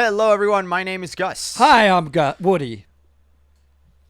Hello, everyone. My name is Gus. Hi, I'm Woody.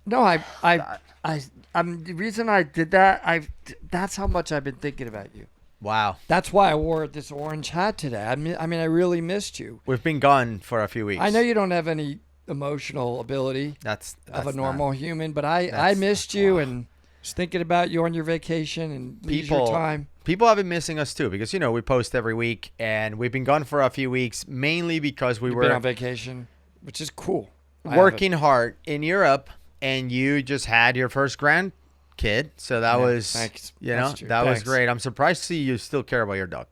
No, I'm the reason I did that. That's how much I've been thinking about you. Wow. That's why I wore this orange hat today. I really missed you. We've been gone for a few weeks. I know you don't have any emotional ability That's of a normal human, but I missed you and was thinking about you on your vacation and leisure time. People have been missing us too because, we post every week and we've been gone for a few weeks, mainly because we You've were been on vacation, which is cool. working hard in Europe, and you just had your first grandkid. So that was, thanks. That was great. I'm surprised to see you still care about your dog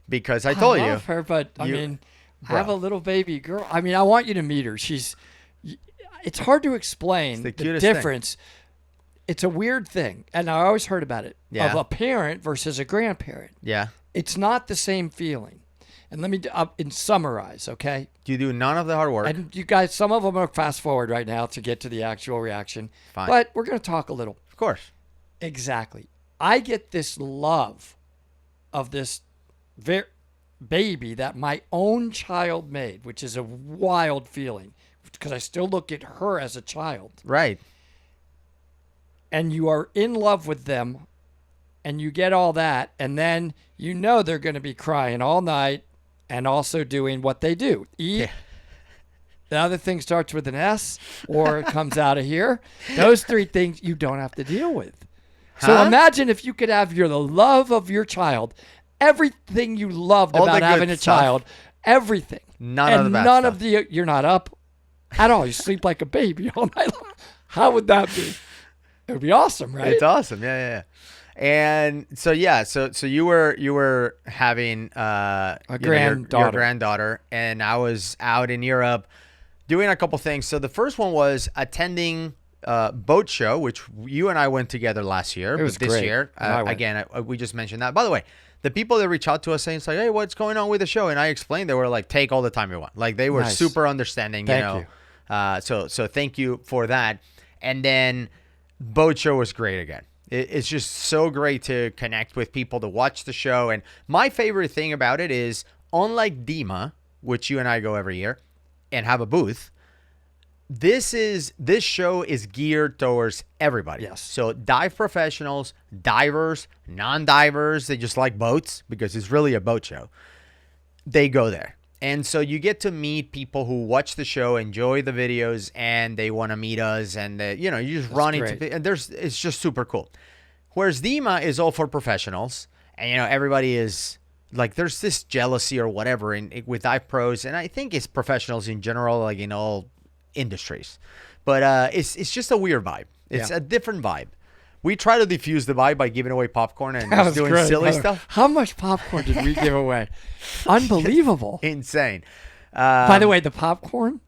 because I told I you. love her, but I have a little baby girl. I want you to meet her. It's hard to explain the difference. It's a weird thing, and I always heard about it, of a parent versus a grandparent. Yeah. It's not the same feeling. And let me summarize, okay? You do none of the hard work. And you guys, some of them are fast forward right now to get to the actual reaction. Fine. But we're going to talk a little. Of course. Exactly. I get this love of this baby that my own child made, which is a wild feeling because I still look at her as a child. Right. And you are in love with them and you get all that. And then they're going to be crying all night and also doing what they do. Eat. Yeah. The other thing starts with an S or it comes out of here. Those three things you don't have to deal with. So imagine if you could have the love of your child, everything you loved all about having a child, everything. None of the you're not up at all. You sleep like a baby all night long. How would that be? It would be awesome, right? It's awesome. Yeah. And so you were having a granddaughter. Your granddaughter, and I was out in Europe doing a couple things. So the first one was attending boat show, which you and I went together last year. It was this great. year, again, we just mentioned that. By the way, the people that reach out to us saying it's like, hey, what's going on with the show? And I explained, they were like, take all the time you want. Like they were super understanding. Thank you. So thank you for that. And then boat show was great again. It's just so great to connect with people, to watch the show. And my favorite thing about it is, unlike DEMA, which you and I go every year and have a booth, this show is geared towards everybody. Yes. So dive professionals, divers, non-divers, they just like boats because it's really a boat show. They go there. And so you get to meet people who watch the show, enjoy the videos, and they want to meet us. And, you just run into – and it's just super cool. Whereas DEMA is all for professionals. And, everybody is – like there's this jealousy or whatever with dive pros. And I think it's professionals in general, like in all industries. But it's just a weird vibe. It's a different vibe. We try to diffuse the vibe by giving away popcorn and just doing silly stuff. How much popcorn did we give away? Unbelievable. Insane. By the way, the popcorn,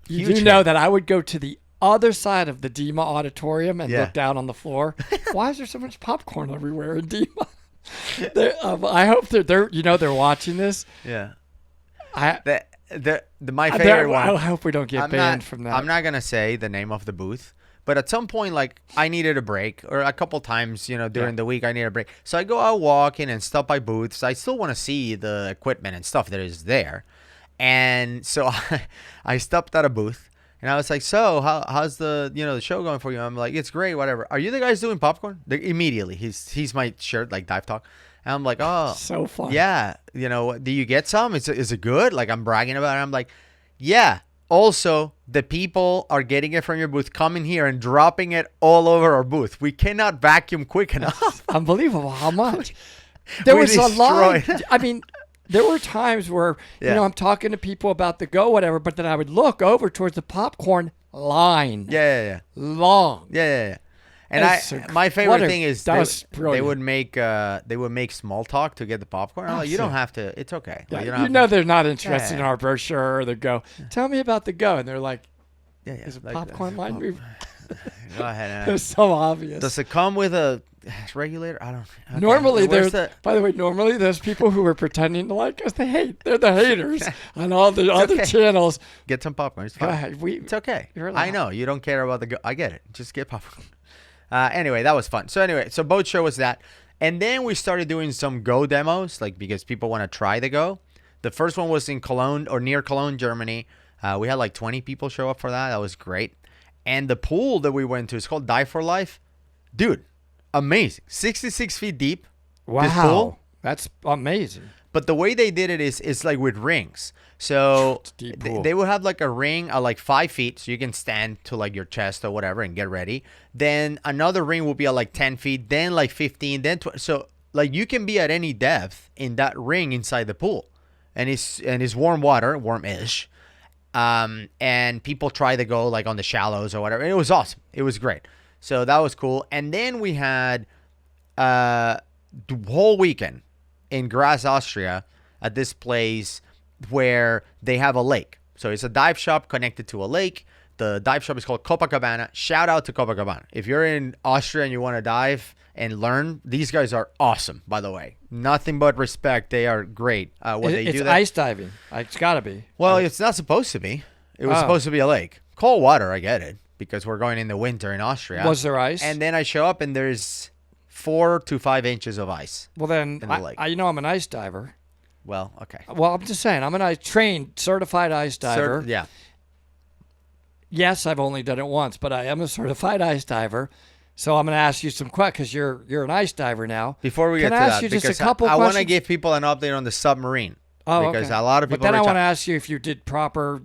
you do know that I would go to the other side of the DEMA auditorium and look down on the floor. Why is there so much popcorn everywhere in DEMA? I hope they're watching this. Yeah. My favorite one. I hope we don't get banned from that. I'm not going to say the name of the booth. But at some point, like, I needed a break, or a couple times, during the week, I needed a break. So I go out walking and stop by booths. I still want to see the equipment and stuff that is there. And so I stopped at a booth, and I was like, so how's the, the show going for you? I'm like, it's great, whatever. Are you the guys doing popcorn? Immediately, he's my shirt, like Dive Talk. And I'm like, oh. So fun. Yeah. Do you get some? Is it good? Like, I'm bragging about it. I'm like, yeah. Also, the people are getting it from your booth, coming here and dropping it all over our booth. We cannot vacuum quick enough. Unbelievable how much. There was a line. There were times where, I'm talking to people about the go, whatever, but then I would look over towards the popcorn line. Yeah. Long. Yeah. And my favorite thing is they would make small talk to get the popcorn. I'm like, you don't have to. It's okay. Yeah, they're not interested in our brochure or the go. Tell me about the go, and they're like, is a popcorn line move? Go ahead. It's so obvious. Does it come with a regulator? I don't. Okay. Normally, by the way, those people who are pretending to like us, they're the haters on all the other channels. Get some popcorn. It's fine. Go ahead. It's okay. I know you don't care about the go. I get it. Just get popcorn. Anyway, that was fun. So boat show was that. And then we started doing some Go demos, like because people want to try the Go. The first one was in Cologne or near Cologne, Germany. We had like 20 people show up for that. That was great. And the pool that we went to is called Dive for Life. Dude, amazing. 66 feet deep. This Wow. pool. That's amazing. But the way they did it is like with rings. So It's a deep pool. they would have like a ring at like 5 feet, so you can stand to like your chest or whatever and get ready. Then another ring will be at like 10 feet, then like 15, then 20. So like you can be at any depth in that ring inside the pool, and it's warm water, warm-ish. And people try to go like on the shallows or whatever. It was awesome. It was great. So that was cool. And then we had the whole weekend in Graz, Austria, at this place where they have a lake. So it's a dive shop connected to a lake. The dive shop is called Copacabana. Shout out to Copacabana. If you're in Austria and you want to dive and learn, these guys are awesome, by the way. Nothing but respect. They are great. It's ice diving. It's got to be. Well, it's not supposed to be. It was supposed to be a lake. Cold water, I get it, because we're going in the winter in Austria. Was there ice? And then I show up and there's 4 to 5 inches of ice. Well, then, in the lake. I'm an ice diver. Well, okay. Well, I'm just saying, I'm an trained, certified ice diver. Yeah. Yes, I've only done it once, but I am a certified ice diver. So I'm going to ask you some questions, because you're an ice diver now. Before we get to Can I ask that, you just a because couple I want to questions? give people an update on the submarine. Oh, because okay. a lot of people But then I reach want to out. ask you if you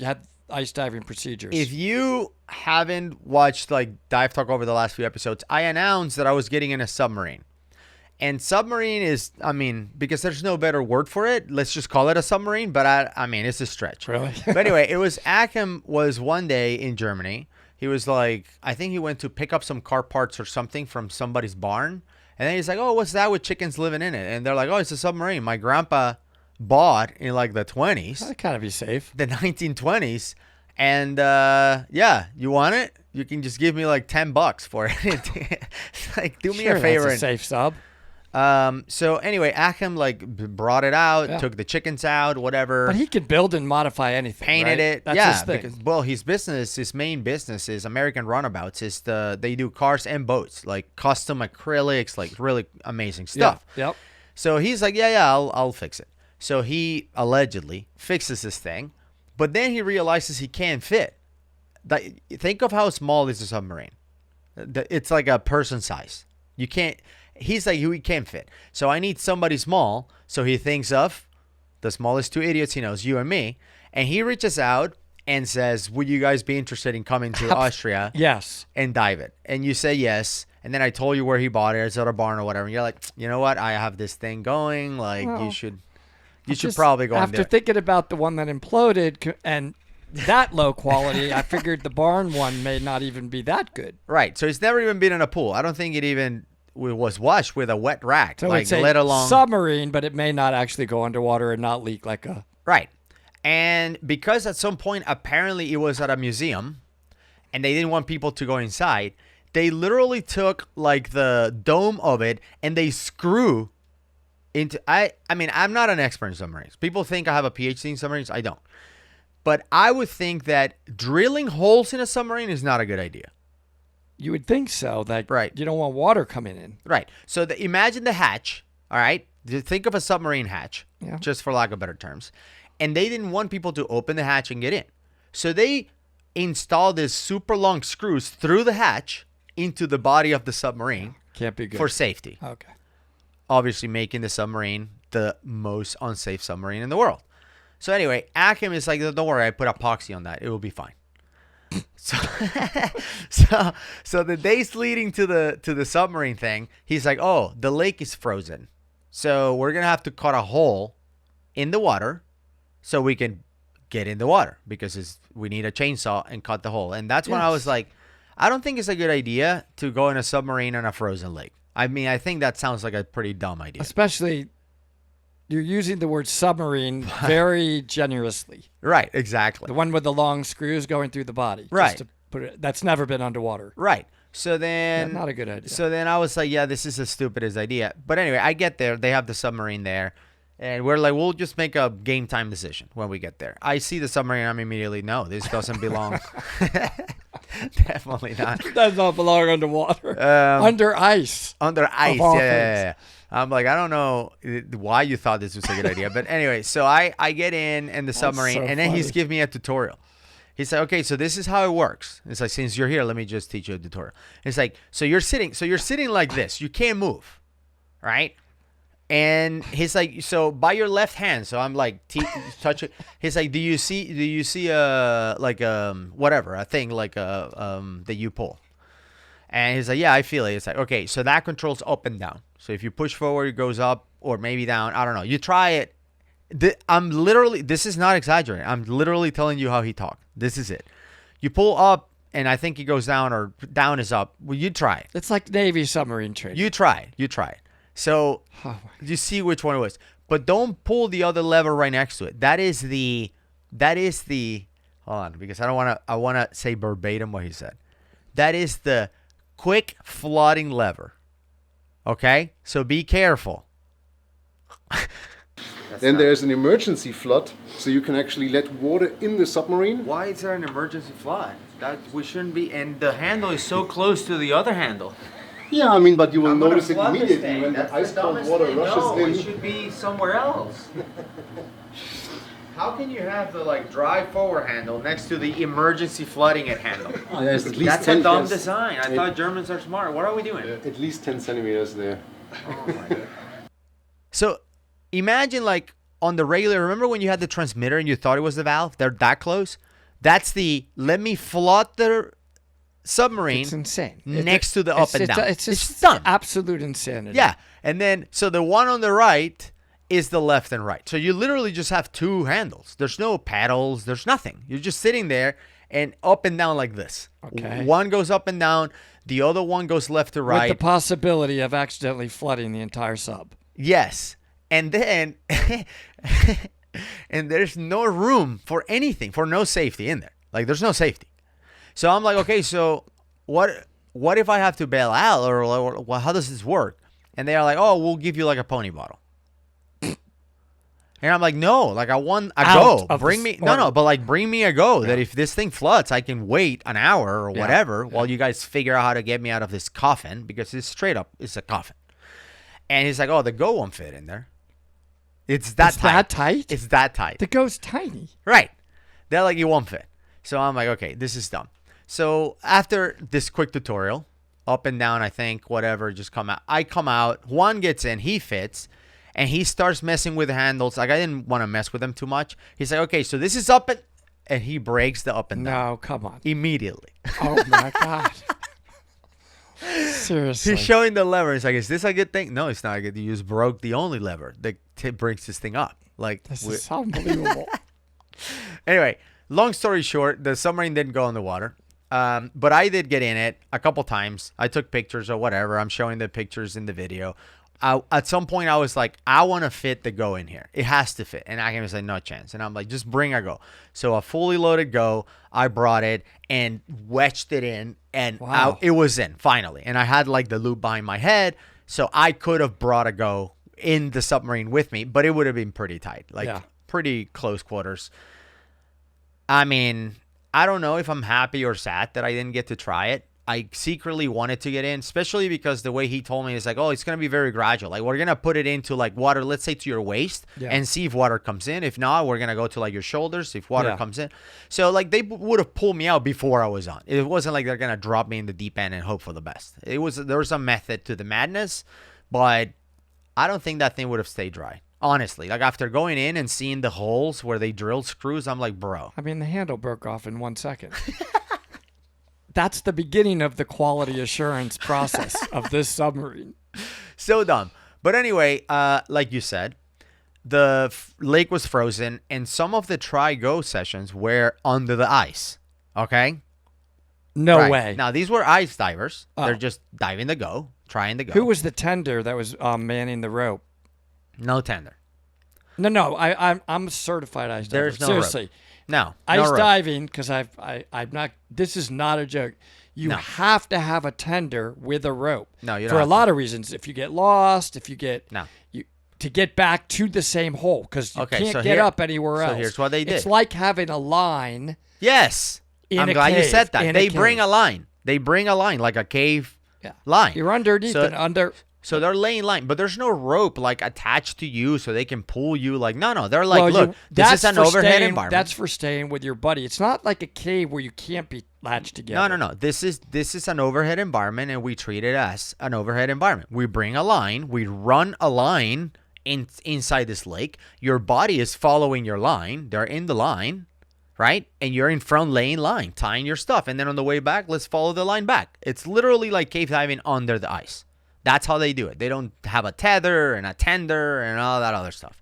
had ice diving procedures. If you haven't watched like Dive Talk over the last few episodes, I announced that I was getting in a submarine. And submarine is, because there's no better word for it, let's just call it a submarine. But I mean, it's a stretch. Really? But anyway, Achim was one day in Germany. He was like, I think he went to pick up some car parts or something from somebody's barn. And then he's like, oh, what's that with chickens living in it? And they're like, oh, it's a submarine. My grandpa bought in like the 20s. That kind of be safe. The 1920s. And you want it? You can just give me like $10 for it. Like, do me a favor. That's a safe sub. So anyway, Achim like brought it out, Yeah. took the chickens out, whatever. But he can build and modify anything. Painted right? it. That's Yeah. his thing. Because, his main business is American Runabouts. They do cars and boats, like custom acrylics, like really amazing stuff. Yep. So he's like, yeah, I'll fix it. So he allegedly fixes this thing, but then he realizes he can't fit. Think of how small is a submarine. It's like a person size. You can't. He's like, he can't fit. So I need somebody small. So he thinks of the smallest two idiots he knows, you and me. And he reaches out and says, would you guys be interested in coming to Austria Yes. and dive it? And you say yes. And then I told you where he bought it. It's at a barn or whatever. And you're like, you know what? I have this thing going. Like, Well, you should Just probably go and do After it. thinking about the one that imploded and that low quality, I figured the barn one may not even be that good. Right. So it's never even been in a pool. I don't think it even was washed with a wet rack. So like, it's a let alone submarine, but it may not actually go underwater and not leak like a... Right. And because at some point, apparently it was at a museum and they didn't want people to go inside, they literally took like the dome of it and they screw into... I mean, I'm not an expert in submarines. People think I have a PhD in submarines. I don't. But I would think that drilling holes in a submarine is not a good idea. You would think so, that Right. you don't want water coming in. Right. So imagine the hatch, all right? Think of a submarine hatch, Yeah. just for lack of better terms. And they didn't want people to open the hatch and get in. So they installed these super long screws through the hatch into the body of the submarine Can't be good. for safety. Okay. Obviously making the submarine the most unsafe submarine in the world. So anyway, Achim is like, don't worry, I put epoxy on that. It will be fine. So, so the days leading to the submarine thing, he's like, oh, the lake is frozen. So we're going to have to cut a hole in the water so we can get in the water because we need a chainsaw and cut the hole. And that's when I was like, I don't think it's a good idea to go in a submarine on a frozen lake. I mean, I think that sounds like a pretty dumb idea. Especially, you're using the word submarine very generously. Right, exactly. The one with the long screws going through the body. Right. Just to put it, that's never been underwater. Right. So then... Yeah, not a good idea. So then I was like, yeah, this is the stupidest idea. But anyway, I get there. They have the submarine there. And we're like, we'll just make a game time decision when we get there. I see the submarine. I'm immediately, no, this doesn't belong. Definitely not. Does not belong underwater. Under ice. Under ice. all Yeah. I'm like, I don't know why you thought this was a good idea. But anyway, so I get in the submarine, so and then he's funny. giving me a tutorial. He's like, okay, so this is how it works. It's like, since you're here, let me just teach you a tutorial. It's like, so you're sitting like this. You can't move, right? And he's like, so by your left hand. So I'm like, touch it. He's like, do you see like whatever, a thing like that you pull? And he's like, yeah, I feel it. It's like, okay, so that controls up and down. So if you push forward, it goes up or maybe down. I don't know. You try it. This is not exaggerating. I'm literally telling you how he talked. This is it. You pull up, and I think it goes down, or down is up. Well, you try it. It's like Navy submarine training. You try it. So you see which one it was. But don't pull the other lever right next to it. That is the, hold on, because I want to say verbatim what he said. That is the quick flooding lever. Okay? So be careful. Then there's an emergency flood, so you can actually let water in the submarine. Why is there an emergency flood? That we shouldn't be, and the handle is so close to the other handle. Yeah, I mean, but you will notice it immediately when the ice cold water rushes in. It should be somewhere else. How can you have the drive forward handle next to the emergency flooding it handle? Oh, there's at least That's 10 a dumb yes. design. I thought Germans are smart. What are we doing? At least 10 centimeters there. Oh my god. So imagine on the regular, remember when you had the transmitter and you thought it was the valve? They're that close. That's the let me flood the submarine. It's insane. Next to the up and down. It's just dumb. absolute insanity. Yeah. And then, so the one on the right is the left and right. So you literally just have two handles. There's no paddles. There's nothing. You're just sitting there and up and down like this. Okay. One goes up and down. The other one goes left to right. With the possibility of accidentally flooding the entire sub. Yes. And then, and there's no room for anything, for no safety in there. There's no safety. So I'm like, okay, so what if I have to bail out, or how does this work? And they are like, oh, we'll give you a pony bottle. And I'm like, no, I want a Out go. of Bring the me, no, but bring me a go. That if this thing floods, I can wait an hour or Yeah. whatever while you guys figure out how to get me out of this coffin, because it's straight up, it's a coffin. And he's like, oh, the go won't fit in there. It's that tight. That tight? It's that tight. The go's tiny. Right. They're like, it won't fit. So I'm like, okay, this is dumb. So after this quick tutorial, up and down, I think, whatever, just come out. I come out. Juan gets in. He fits. And he starts messing with the handles. I didn't want to mess with him too much. He's like, okay, so this is up and he breaks the up and down. No, come on. Immediately. Oh, my God. Seriously. He's showing the lever. He's like, is this a good thing? No, it's not good. You just broke the only lever that brings this thing up. This is unbelievable. Anyway, long story short, the submarine didn't go in the water. But I did get in it a couple times. I took pictures or whatever. I'm showing the pictures in the video. At some point, I was like, I want to fit the go in here. It has to fit. And I can say, no chance. And I'm like, just bring a go. So a fully loaded go, I brought it and wedged it in. And Wow. it was in, finally. And I had the loop behind my head. So I could have brought a go in the submarine with me. But it would have been pretty tight. Pretty close quarters. I mean, I don't know if I'm happy or sad that I didn't get to try it. I secretly wanted to get in, especially because the way he told me is oh, it's going to be very gradual. We're going to put it into water, let's say to your waist, and see if water comes in. If not, we're going to go to your shoulders if water comes in. So they would have pulled me out before I was on. It wasn't they're going to drop me in the deep end and hope for the best. There was a method to the madness, but I don't think that thing would have stayed dry. Honestly, after going in and seeing the holes where they drilled screws, I'm like, bro. I mean, the handle broke off in 1 second. That's the beginning of the quality assurance process of this submarine. So dumb. But anyway, like you said, the lake was frozen and some of the try-go sessions were under the ice. Okay? No Right. way. Now, these were ice divers. Oh. They're just diving the go, trying to go. Who was the tender that was manning the rope? No tender. No. I'm a certified ice diver. There's no Seriously. rope. No. Ice no rope. diving, because I'm not. This is not a joke. You No. have to have a tender with a rope. No, you don't for a have lot of reasons. If you get lost, if you get No. to get back to the same hole, because you Okay, can't so get here- up anywhere so else. here's what they did. It's like having a line. Yes. In I'm a glad you cave, said that. in a They bring cave. a line. They bring a line, like a cave Yeah. line. You're underneath So- and under. So they're laying line, but there's no rope like attached to you so they can pull you. Like no, they're like, Well, look, this that's is an for overhead staying- environment. That's for staying with your buddy. It's not like a cave where you can't be latched together. No. This is an overhead environment, and we treat it as an overhead environment. We bring a line, we run a line inside this lake. Your body is following your line. They're in the line, right? And you're in front laying line, tying your stuff. And then on the way back, let's follow the line back. It's literally like cave diving under the ice. That's how they do it. They don't have a tether and a tender and all that other stuff.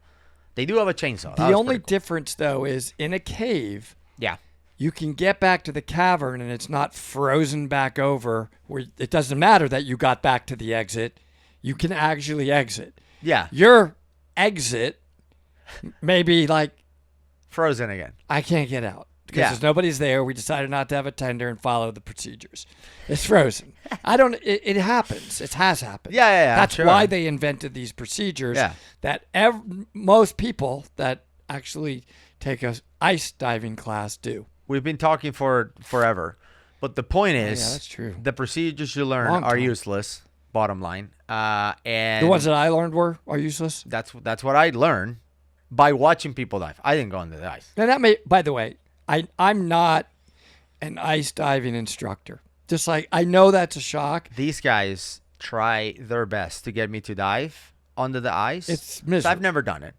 They do have a chainsaw. The only difference, though, is in a cave, Yeah. you can get back to the cavern and it's not frozen back over where it doesn't matter that you got back to the exit. You can actually exit. Yeah. Your exit may be like, Frozen again. I can't get out because Yeah. there's nobody's there. We decided not to have a tender and follow the procedures. It's frozen. It happens. It has happened. Yeah, That's sure. why they invented these procedures Yeah. that most people that actually take a ice diving class do. We've been talking for forever. But the point is, yeah, that's true. The procedures you learn Long are time. useless, bottom line. And The ones that I learned are useless. that's what I learned by watching people dive. I didn't go into the ice. And that may, by the way, I'm not an ice diving instructor. Just like I know that's a shock. These guys try their best to get me to dive under the ice. It's So miserable. I've never done it.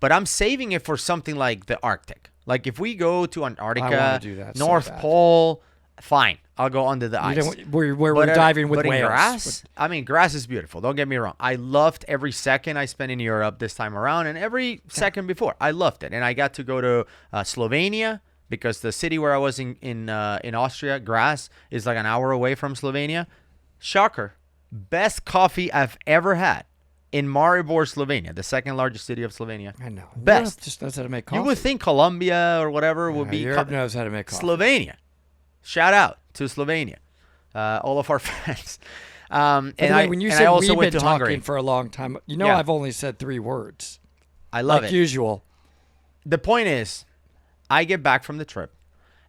But I'm saving it for something like the Arctic. Like if we go to Antarctica, wanna do that so North bad. Pole, fine. I'll go under the ice. Where we're diving with but in whales. grass, I mean, grass is beautiful. Don't get me wrong. I loved every second I spent in Europe this time around, and every second before. I loved it, and I got to go to Slovenia because the city where I was in Austria, Graz, is like an hour away from Slovenia. Shocker, best coffee I've ever had in Maribor, Slovenia, the second largest city of Slovenia. I know. Best. Europe just knows how to make coffee. You would think Colombia or whatever would be Europe knows how to make coffee. Slovenia. Shout out to Slovenia, all of our friends. By the way, when you and said I also we've went been to talking Hungary. for a long time, Yeah. I've only said 3 words. I love like it. usual. The point is, I get back from the trip,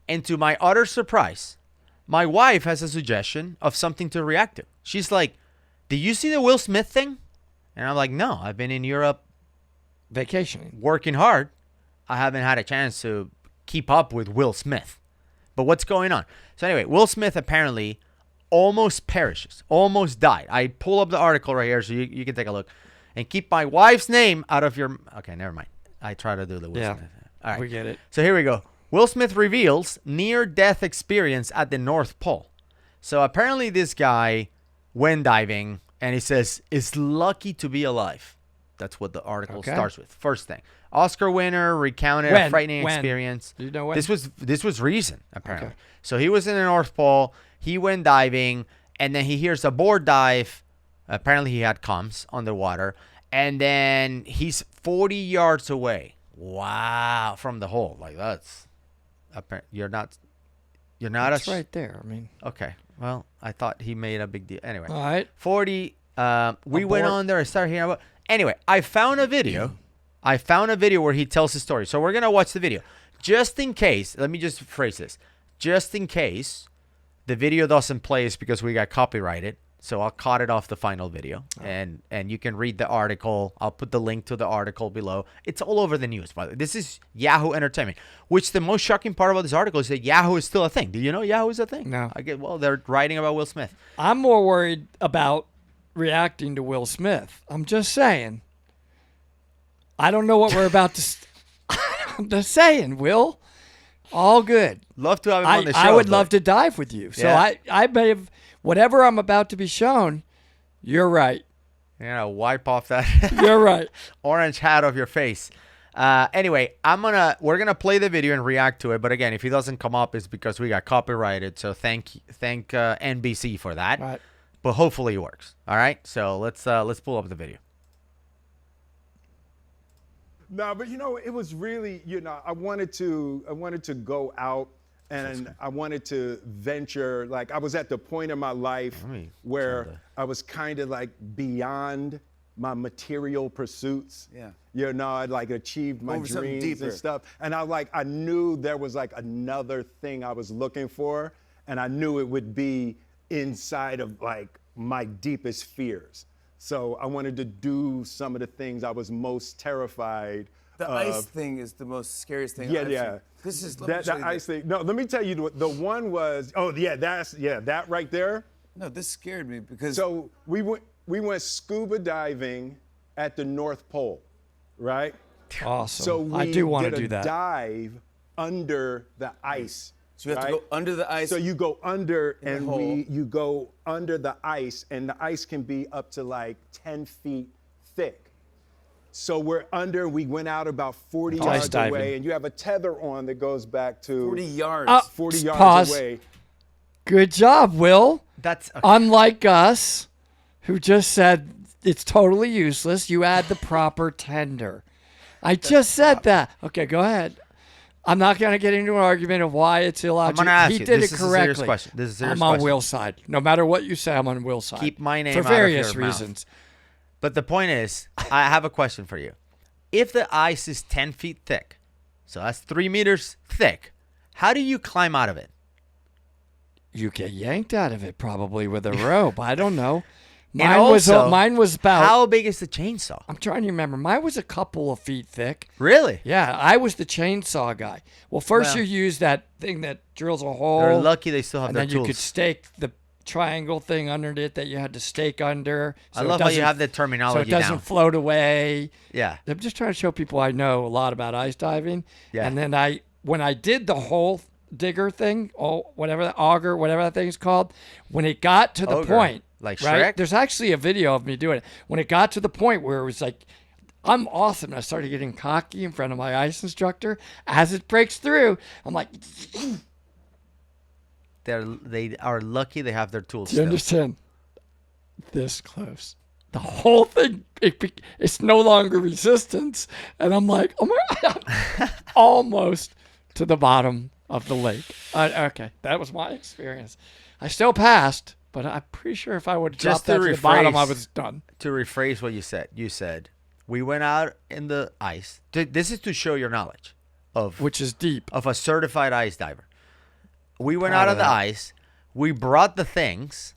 and to my utter surprise, my wife has a suggestion of something to react to. She's like, "Did you see the Will Smith thing?" And I'm like, "No, I've been in Europe Vacationing. working hard. I haven't had a chance to keep up with Will Smith. But what's going on?" So anyway, Will Smith apparently almost perishes, almost died. I pull up the article right here so you can take a look. And keep my wife's name out of your... Okay, never mind. I try to do the Will Yeah. Smith. All right. We get it. So here we go. Will Smith reveals near-death experience at the North Pole. So apparently this guy went diving, and he says, is lucky to be alive. That's what the article Okay. starts with. First thing. Oscar winner recounted a When? frightening When? experience. Do you know when? This was recent, apparently. Okay. So he was in the North Pole. He went diving, and then he hears a board dive. Apparently he had comms underwater. And then he's 40 yards away. Wow. From the hole. Like, that's... You're not It's a... right there. I mean, Okay. Well, I thought he made a big deal. Anyway. all right. 40. We went Abort. on there. I started hearing about... Anyway, I found a video. Where he tells his story. So we're going to watch the video. Just in case, let me just phrase this. Just in case the video doesn't play, it's because we got copyrighted. So I'll cut it off the final video. And you can read the article. I'll put the link to the article below. It's all over the news, by the way. This is Yahoo Entertainment. Which the most shocking part about this article is that Yahoo is still a thing. Do you know Yahoo is a thing? No. They're writing about Will Smith. I'm more worried about reacting to Will Smith. I'm just saying. I don't know what we're about to... I'm just saying, Will. All good. Love to have him on the show. I would but- love to dive with you. So Yeah. I may have... Whatever I'm about to be shown, you're right. Wipe off that You're right. orange hat off your face. Anyway, we're gonna play the video and react to it. But again, if it doesn't come up, it's because we got copyrighted. So thank NBC for that. All right. But hopefully it works. All right. So let's pull up the video. No, but it was really, I wanted to go out and I wanted to venture. Like I was at the point in my life where I was kind of like beyond my material pursuits. Yeah. I'd like achieved my Going for something dreams deeper. and stuff. And I knew there was like another thing I was looking for, and I knew it would be inside of like my deepest fears. So I wanted to do some of the things I was most terrified The of. ice thing is the most scariest thing. Yeah, I've yeah. seen. This is The ice thing. No, let me tell you, the one was, oh yeah, that right there. No, this scared me because So we went scuba diving at the North Pole, right? Awesome. So I we do want to did do a that. dive under the ice. So you have to right? go under the ice. So you go under the and hole. you go under the ice, and the ice can be up to like 10 feet thick. So we're under, we went out about 40 Ice yards diving. away, and you have a tether on that goes back to 40 yards. 40 yards Pause. away. Good job, Will. That's okay. Unlike us, who just said it's totally useless, you add the proper tender. I just said that. Okay, go ahead. I'm not going to get into an argument of why it's illogical. I'm gonna ask he you. did This it is a serious correctly. question. This is a serious I'm on question. Will's side. No matter what you say, I'm on Will's side. Keep my name for out of various your mouth. reasons. But the point is, I have a question for you. If the ice is 10 feet thick, so that's 3 meters thick, how do you climb out of it? You get yanked out of it probably with a rope. I don't know. And Mine was about. How big is the chainsaw? I'm trying to remember. Mine was a couple of feet thick. Really? Yeah, I was the chainsaw guy. Well, first Well- you use that thing that drills a hole. They're lucky they still have and their then tools. you could stake the triangle thing under it that you had to stake under. I so it love how you doesn't- have the So terminology it doesn't down. float away. Yeah. I'm just trying to show people I know a lot about ice diving. Yeah. And then when I did the hole digger thing, whatever the auger, whatever that thing's called, when it got to the Ogre, point, like right? Shrek? There's actually a video of me doing it. When it got to the point where it was like, I'm awesome. And I started getting cocky in front of my ice instructor. As it breaks through, I'm like, They are lucky they have their tools do you still. understand? This close. The whole thing, it's no longer resistance. And I'm like, oh my God, almost to the bottom of the lake. Okay, that was my experience. I still passed, but I'm pretty sure if I would have Just dropped that to to the bottom, I rephrase- was done. To rephrase what you said, we went out in the ice. This is to show your knowledge of Which is deep. of a certified ice diver. We went Proud out of of the that. ice. We brought the things.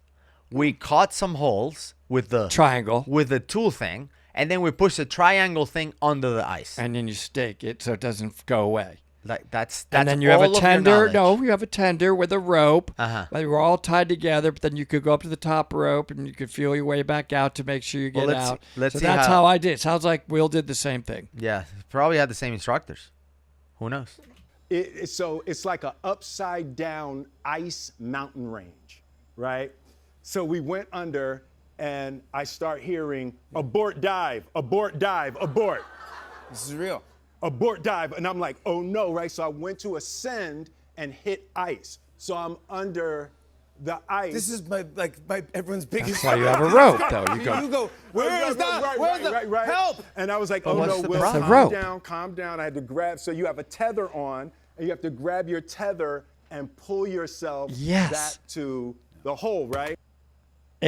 We caught some holes with the Triangle. with the tool thing, and then we pushed the triangle thing under the ice. And then you stake it so it doesn't go away. Like that's And then you have all a of your tender. knowledge. No, you have a tender with a rope. Uh-huh. They were all tied together, but then you could go up to the top rope and you could feel your way back out to make sure you get Well, let's- out. let's so see that's how- how I did. Sounds like Will did the same thing. Yeah, probably had the same instructors. Who knows? So it's like a upside down ice mountain range, right? So we went under, and I start hearing abort dive, abort dive, abort. This is real. Abort dive, and I'm like, oh no, right? So I went to ascend and hit ice. So I'm under the ice. This is my everyone's biggest. That's why you have a rope, though. You go. You go. Where's that? Where's the help? And I was like, oh what's no, the Will, problem? It's a rope. calm down. I had to grab. So you have a tether on, and you have to grab your tether and pull yourself Yes. back to the hole, right?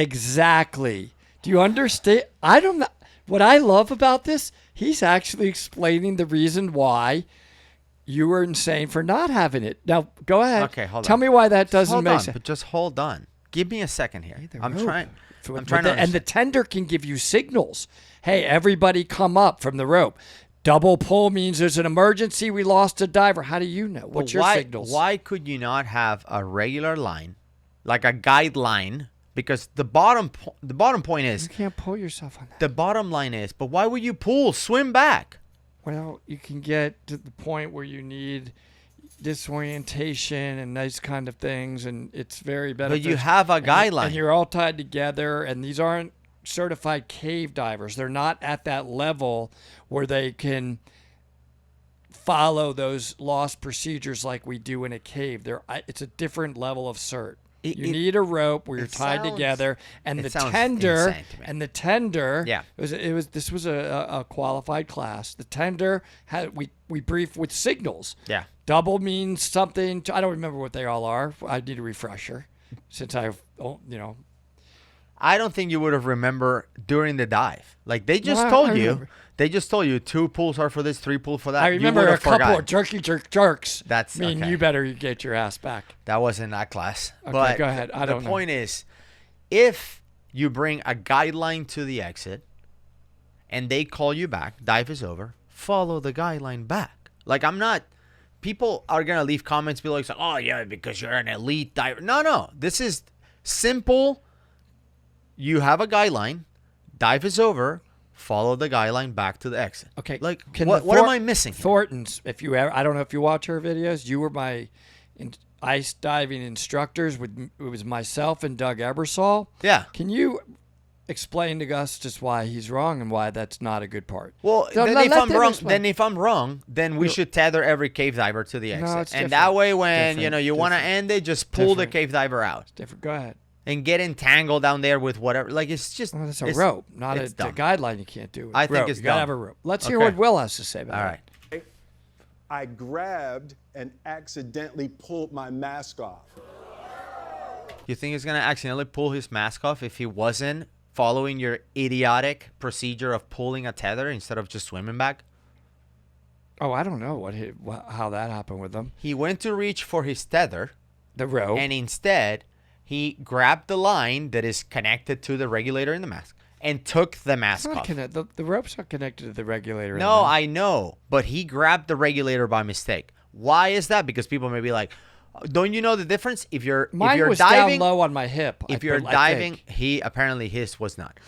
Exactly. Do you understand? I don't know. What I love about this, he's actually explaining the reason why you were insane for not having it. Now, go ahead. Okay, hold on. Tell me why that doesn't Hold make on, sense. but just hold on. Give me a second here. I'm rope. trying. So I'm trying to. and the tender can give you signals. Hey, everybody come up from the rope. Double pull means there's an emergency. We lost a diver. How do you know? What's your signals? Why could you not have a regular line, like a guideline? Because the bottom point is You can't pull yourself on that. the bottom line is. But why would you pull? Swim back. Well, you can get to the point where you need disorientation and those kind of things, and it's very But beneficial. you have a guideline. And you're all tied together, and these aren't certified cave divers. They're not at that level where they can follow those lost procedures like we do in a cave. It's a different level of cert. You need a rope where you're it tied sounds- together, and it the sounds tender insane to me. and the tender. Yeah. This was a qualified class. The tender had we brief with signals. Yeah. Double means something. I don't remember what they all are. I need a refresher, since I don't think you would have remember during the dive. Like they just No, I told you. remember. They just told you 2 pulls are for this, 3 pull for that. I You remember would a have couple forgot. of jerks. That's mean okay. you better get your ass back. That was in that class. Okay, but go ahead. I don't the know. point is, if you bring a guideline to the exit, and they call you back. Dive is over. Follow the guideline back. Like, I'm not. People are gonna leave comments below like, "Oh yeah, because you're an elite diver." No. This is simple. You have a guideline. Dive is over. Follow the guideline back to the exit. Okay. Like, what am I missing here? Thornton's, if you ever, I don't know if you watch her videos. You were my ice diving instructors. It was myself and Doug Ebersol. Yeah. Can you explain to Gus just why he's wrong and why that's not a good part? Well, So then let if them I'm wrong, explain. then we should tether every cave diver to the exit. it's and different. that way, when Different. you want to end it, just pull the Different. cave diver out Different. Go ahead. and get entangled down there with whatever. Like, it's just. Well, that's a it's- rope, not a it's dumb. guideline. You can't do it. I think Rope. it's you gotta dumb. have a rope. Let's hear Okay. what Will has to say about All it. right. I grabbed and accidentally pulled my mask off. You think he's gonna accidentally pull his mask off if he wasn't following your idiotic procedure of pulling a tether instead of just swimming back? Oh, I don't know how that happened with them. He went to reach for his tether, The rope. and instead he grabbed the line that is connected to the regulator in the mask and took the It's mask not off. the rope's not connected to the regulator. No, I know, but he grabbed the regulator by mistake. Why is that? Because people may be like, "Don't you know the difference? If you're Mine was diving, down low on my hip. if you're diving, his was not.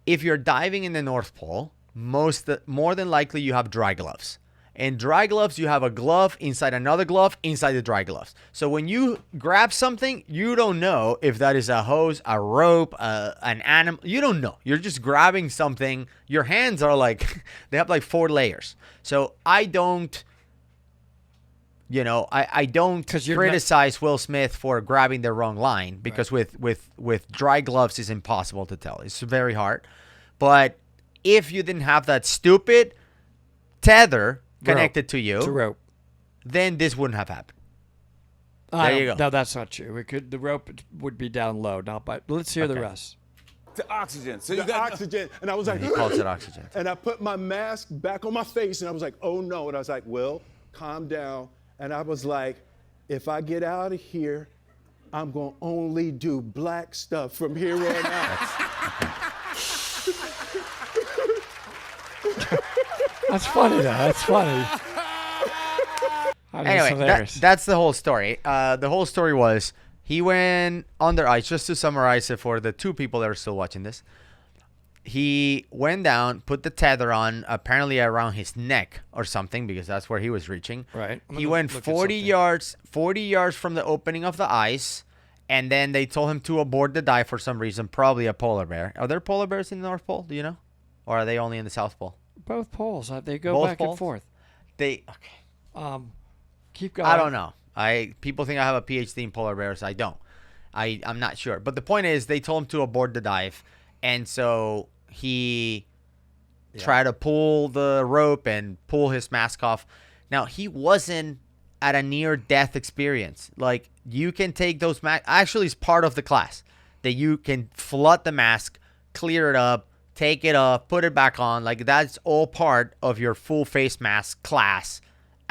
If you're diving in the North Pole, more than likely you have dry gloves. In dry gloves, you have a glove inside another glove inside the dry gloves. So when you grab something, you don't know if that is a hose, a rope, an animal. You don't know. You're just grabbing something. Your hands are like, they have like 4 layers. So I don't. I don't 'Cause you're criticize Will Smith for grabbing the wrong line because with dry gloves it's impossible to tell. It's very hard. But if you didn't have that stupid tether connected to you, It's a rope. then this wouldn't have happened. I There you don't- go. No, that's not true. The rope would be down low, not by. Let's hear the Okay. rest. To oxygen. So you The got oxygen, and I was like, He calls it oxygen. and I put my mask back on my face, and I was like, oh no. And I was like, Will, calm down. And I was like, if I get out of here, I'm going to only do black stuff from here on out. That's funny, though. That's funny. Anyway, that's the whole story. The whole story was he went under ice. Just to summarize it for the 2 people that are still watching this, he went down, put the tether on, apparently around his neck or something, because that's where he was reaching. Right. I'm He gonna went look at 40 something. yards from the opening of the ice, and then they told him to abort the dive for some reason, probably a polar bear. Are there polar bears in the North Pole? Do you know? Or are they only in the South Pole? Both poles. They go Both back poles? and forth. Okay. Keep going. I don't know. People think I have a PhD in polar bears. I don't. I'm not sure. But the point is, they told him to abort the dive, and so he tried to pull the rope and pull his mask off. Now, he wasn't at a near-death experience. Like, you can take those masks. Actually, it's part of the class that you can flood the mask, clear it up, take it off, put it back on. Like, that's all part of your full face mask class.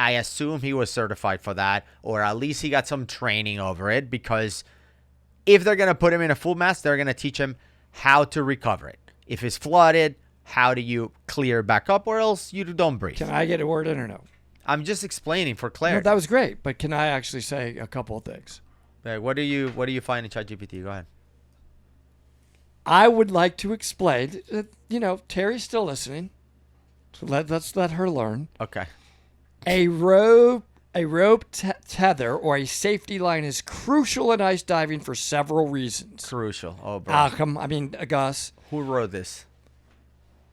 I assume he was certified for that, or at least he got some training over it, because if they're going to put him in a full mask, they're going to teach him how to recover it. If it's flooded, how do you clear back up, or else you don't breathe? Can I get a word in or no? I'm just explaining for No, clarity. that was great, but can I actually say a couple of things? Hey, what do you find in ChatGPT? Go ahead. I would like to explain. Terry's still listening, so let's let her learn. Okay. A rope tether or a safety line is crucial in ice diving for several reasons. Crucial. Oh, bro. Gus. Who wrote this?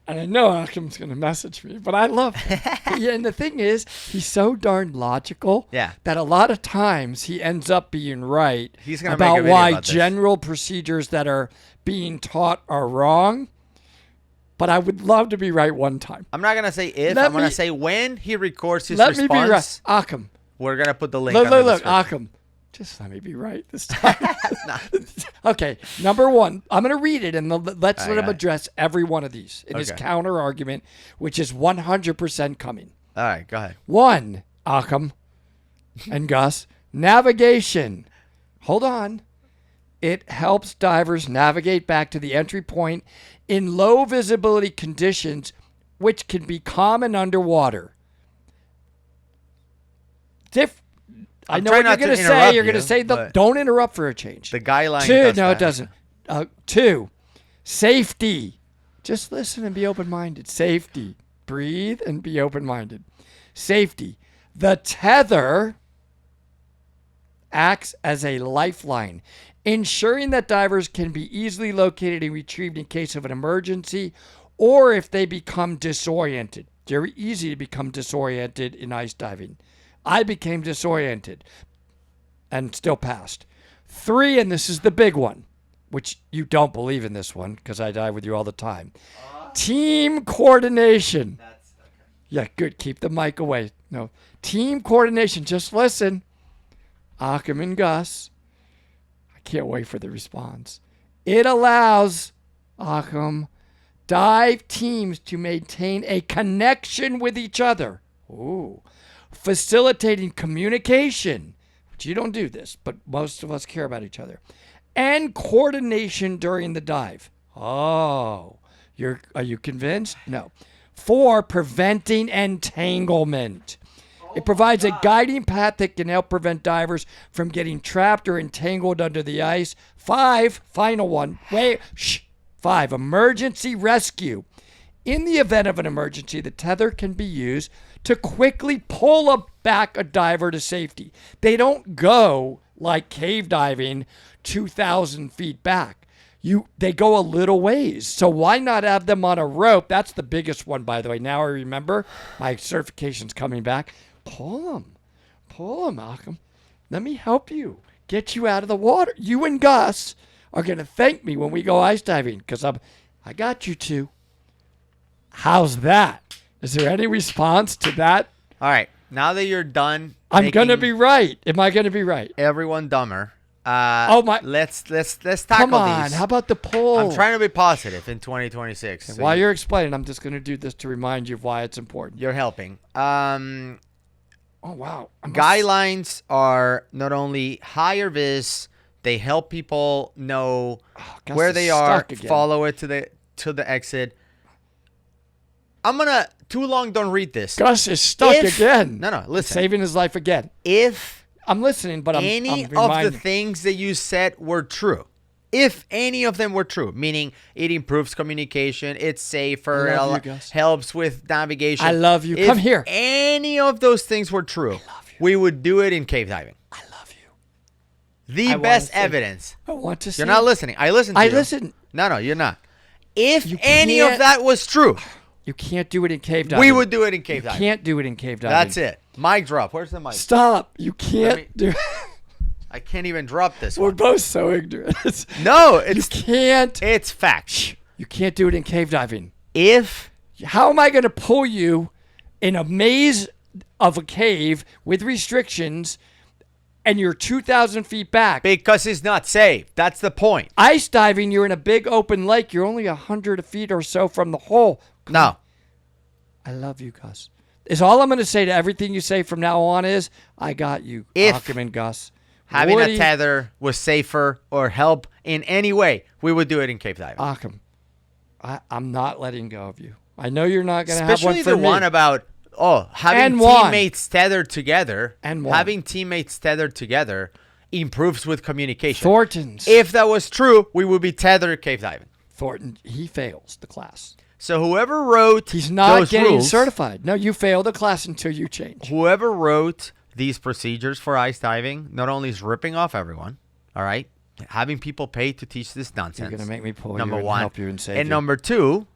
And I know Akham's going to message me, but I love him. Yeah, and the thing is, he's so darn logical Yeah. that a lot of times he ends up being right He's gonna make a about video why about this. general procedures that are being taught are wrong. But I would love to be right one time. I'm not gonna say if. Let I'm gonna me- say when he records his Let response. me be right. Akham, We're gonna put the link. look, under the look, description. Akham. Just let me be right this time. Okay, number one, I'm going to read it and let's let him Okay. address every one of these in his Okay. counter argument, which is 100% coming. All right, go ahead. One, Akam and Gus, navigation. Hold on. It helps divers navigate back to the entry point in low visibility conditions, which can be common underwater. I know what you're going to say. You're going to say, don't interrupt for a change. The guideline does no, it doesn't. 2, safety. Just listen and be open-minded. Safety. Breathe and be open-minded. Safety. The tether acts as a lifeline, ensuring that divers can be easily located and retrieved in case of an emergency or if they become disoriented. Very easy to become disoriented in ice diving. I became disoriented and still passed. 3, and this is the big one, which you don't believe in this one because I dive with you all the time. Team coordination. Yeah, good. Keep the mic away. No. Team coordination. Just listen. Achim and Gus. I can't wait for the response. It allows Achim dive teams to maintain a connection with each other. Ooh. Facilitating communication. But you don't do this, but most of us care about each other. And coordination during the dive. Oh. Are you convinced? No. 4, preventing entanglement. It provides a guiding path that can help prevent divers from getting trapped or entangled under the ice. 5, final one. 5, emergency rescue. In the event of an emergency, the tether can be used to quickly pull back a diver to safety. They don't go like cave diving 2,000 feet back. They go a little ways. So why not have them on a rope? That's the biggest one, by the way. Now I remember. My certification's coming back. Pull them, Malcolm. Let me help you. Get you out of the water. You and Gus are going to thank me when we go ice diving because I got you two. How's that? Is there any response to that? All right. Now that you're done, I'm going to be right. Am I going to be right? Everyone dumber. Let's tackle Come on. these. How about the poll? I'm trying to be positive in 2026. Okay, while you're explaining, I'm just going to do this to remind you of why it's important. You're helping. Oh, wow. Guidelines are not only higher vis, they help people know where they are, follow it to the exit. I'm going to, too long, don't read this. Gus is stuck again. No, listen. Saving his life again. I'm listening, but I'm reminding. Of the things that you said were true. If any of them were true, meaning it improves communication, it's safer, it helps with navigation. I love you. Come here. If any of those things were true, we would do it in cave diving. I love you. The best evidence. I want to see. You're not listening. I listen to you. I listen. No, you're not. If any of that was true. You can't do it in cave diving. We would do it in cave diving. You can't do it in cave diving. That's it. Mic drop. Where's the mic? Stop. You can't do it. I can't even drop this We're one. both so ignorant. No, you can't. It's fact. You can't do it in cave diving. How am I going to pull you in a maze of a cave with restrictions and you're 2,000 feet back? Because it's not safe. That's the point. Ice diving, you're in a big open lake. You're only 100 feet or so from the hole. No. I love you, Gus. Is all I'm going to say to everything you say from now on is, I got you, Achim and Gus. Having a tether was safer or help in any way, we would do it in cave diving. Achim, I'm not letting go of you. I know you're not going to have one for me. Especially the one about, having teammates tethered together. Having teammates tethered together improves with communication. Thornton's. If that was true, we would be tethered cave diving. Thornton, he fails the class. So whoever wrote He's not those getting rules, certified. No, you fail the class until you change. Whoever wrote these procedures for ice diving not only is ripping off everyone, all right, having people pay to teach this nonsense. You're going to make me pull number you and one. help you and save and you. Number two,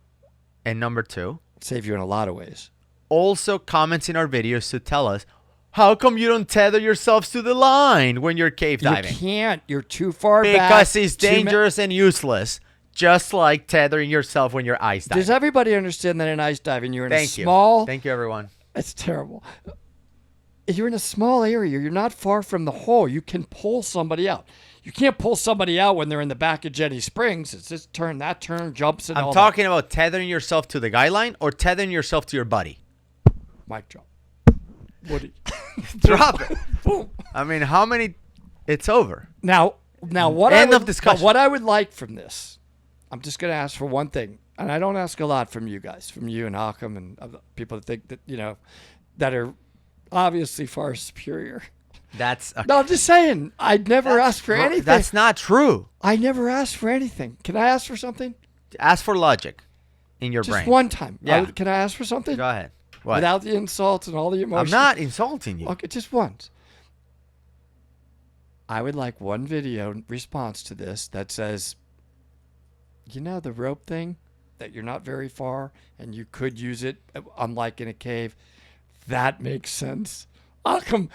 save you in a lot of ways. Also comments in our videos to tell us, how come you don't tether yourselves to the line when you're cave diving? You can't. You're too far back. Because it's dangerous and useless. Just like tethering yourself when you're ice diving. Does everybody understand that in ice diving you're in Thank you, everyone. It's terrible. You're in a small area. You're not far from the hole. You can pull somebody out. You can't pull somebody out when they're in the back of Jenny Springs. It's this turn, that turn, jumps, and all I'm talking about tethering yourself to the guideline or tethering yourself to your buddy. Mic drop. Woody. Drop it. I mean, how many? It's over. Now, Now, End of discussion. what I would like from this, I'm just going to ask for one thing, and I don't ask a lot from you guys, from you and Malcolm and other people that think that, that are obviously far superior. That's No, I'm just saying, I'd never ask for anything. That's not true. I never asked for anything. Can I ask for something? Ask for logic in your Just brain. one time. Yeah. Can I ask for something? Go ahead. What? Without the insults and all the emotions. I'm not insulting you. Okay, just once. I would like one video response to this that says, the rope thing, that you're not very far and you could use it, unlike in a cave. That makes sense. Oh, come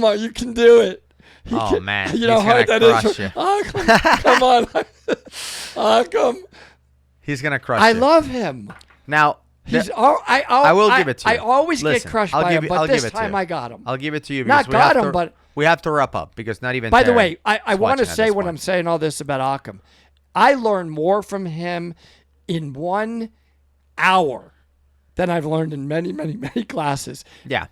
on, you can do it. Man, you know he's how hard gonna that is. crush you. Oh, come on. Oh, come. He's gonna crush I you. love him. Now, I will give it to you. I always Listen, get crushed I'll by give him, you- I'll but give this it to time you. I got him. I'll give it to you Not because got him, but we have to wrap up because not even. by the Terry way, I is want to watching at say this when point. I'm saying all this about Occam, I learned more from him in 1 hour than I've learned in many, many, many classes. Yeah.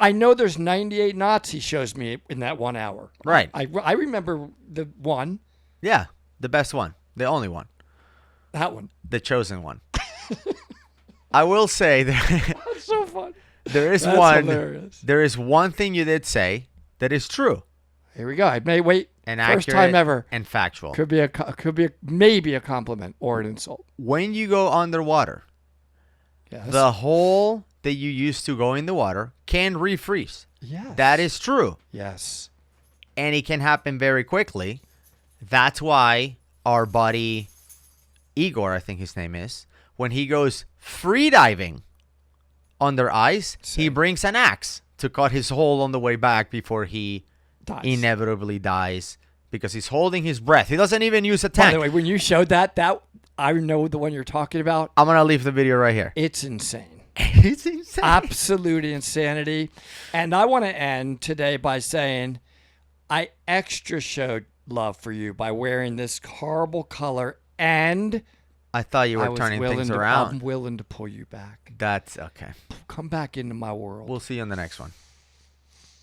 I know there's 98 knots he shows me in that 1 hour. Right. I remember the one, Yeah, the best one, the only one, that one. the chosen one. I will say that That's so fun. there is That's one. hilarious. There is one thing you did say that is true Here we go. I may wait. and First accurate time ever. and factual. Could be maybe a compliment or an insult. When you go underwater, Yes. the hole that you used to go in the water can refreeze. Yes. That is true. Yes. And it can happen very quickly. That's why our buddy Igor, I think his name is, when he goes free diving under ice, he brings an axe to cut his hole on the way back before he inevitably dies because he's holding his breath. He doesn't even use a tank. By the way, when you showed that I know the one you're talking about. I'm going to leave the video right here. It's insane. It's insane. Absolute insanity. And I want to end today by saying I extra showed love for you by wearing this horrible color, and I thought you I were was turning willing things to, around. I'm willing to pull you back. That's okay. Come back into my world. We'll see you on the next one.